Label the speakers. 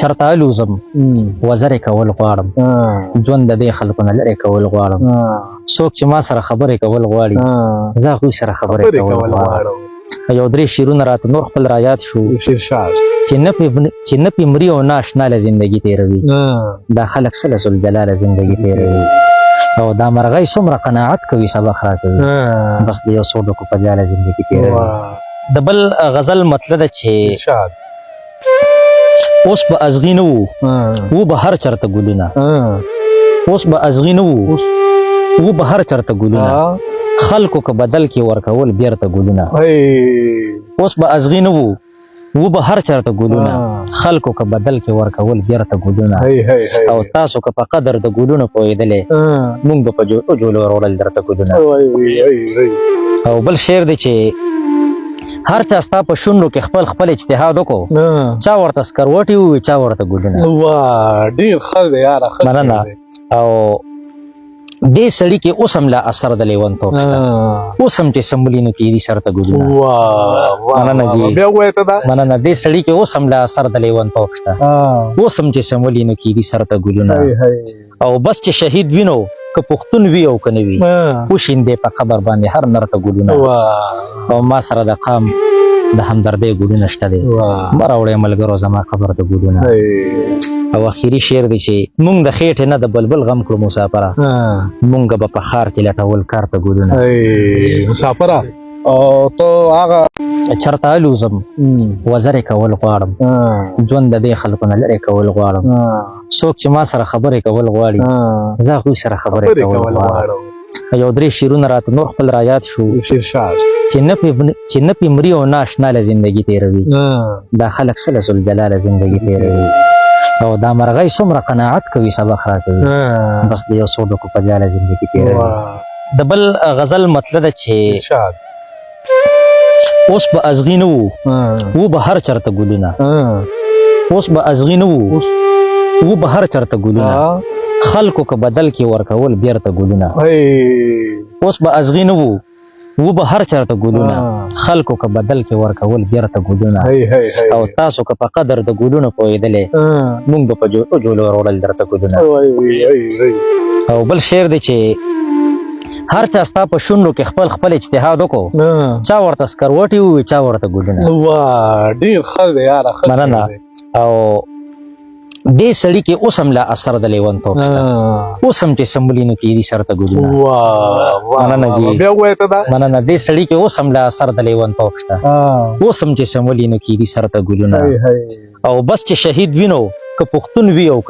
Speaker 1: چرته الوزم وزر کول غواړم ژوند د دې خلکو نه لرې کول غواړم څوک چې ما سره خبرې کول غواړي زه هغوی سره خبرې کول غواړم یو درې شعرونه راته نور خپل رایاد شو چې نه پې مري او نه اشنا له زندګي تېروي دا خلک څه له ذوالجلاله زندګي تېروي او دا مرغۍ څومره قناعت کوي سبق راکوي بس د یو څو ډکو په جاله زندګي تېروي د بل غزل مطلب ده چې اوس به ازغي نه وو به هر چرته ګلونه اوس به ازغي نه وو به هر چرته ګلونه خلکو که بدل کې ورکول بیرته ګلونه اوس به ازغي نه وو به هر چرته ګلونه خلکو که بدل کې ورکول بیرته ګلونه او تاسو که په قدر د ګلونو پوهېدلې موږ به په جولو وروړل درته ګلونه او بل شعر دی چې هر چا ستا په شونډو کې خپل اجتهاد وکړو چا ورته سکروټي ووي چا ورته ګلونه
Speaker 2: ډېر ښه دی یاره
Speaker 1: مننه او دې سړي کې اوس هم لا اثر د لیونتوب شته اوس هم چې سمبولینو کې دي سر ته ګلونه مننه جي مننه دې سړي کې اوس هم لا اثر د لیونتوب شته اوس هم چې سمبولینو کې دي سر ته ګلونه او بس چې شهید وینو که پښتون وي او که نه وي وشیندې په قبر باندې هر نر ته ګلونه او ما سره د قام د همدردۍ ګلونه شته دی مه راوړئ ملګرو زما قبر ته ګلونه او اخري شعر دی چې مونږ د خېټې نه د بلبل غم کړو مسافره مونږ به په ښار کې لټول کار ته ګلونه
Speaker 2: مسافره تو هغه
Speaker 1: چرته الوزم وزر کول غواړم ژوند د دې خلکو نه لرې کول غواړم څوک چې ما سره خبرې کول غواړي زه هغوی سره خبرې کول غواړم یو درې شعرونه راته نور خپل رایاد شو چې نه پې مري او نه اشنا له زندګي تېروي دا خلک څه له ذوالجلاله زندګي تېروي او دا مرغۍ څومره قناعت کوي سبق راکوي بس د یو څو ډکو په جاله زندګي تېروي د بل غزل مطلب ده چې اوس به ازغي نه وو به هر چرته ګلونه اوس به ازغي نه وو به هر چرته ګلونه خلکو که بدل کې ورکول بیرته ګلونه اوس به ازغي نه وو به هر چرته ګلونه خلکو که بدل کې ورکول بیرته ګلونه او تاسو که په قدر د ګلونو پوهېدلې موږ به په جولو وروړل درته ګلونه او بل شعر دی چې هر چا ستا په شونډو کې خپل اجتهاد وکړو چا ورته سکروټي ووي چا ورته ګلونه
Speaker 2: ډېر ښه دی یاره
Speaker 1: مننه او دې سړي کې اوس هم لا اثر د لیونتوب شته اوس هم چې سمبولینو کې دي سر ته ګلونه مننه جي مننه دې سړي کې اوس هم لا اثر د لیونتوب شته اوس هم چې سمبولینو کې دي سر ته ګلونه او بس چې شهید وینو که پښتون وي او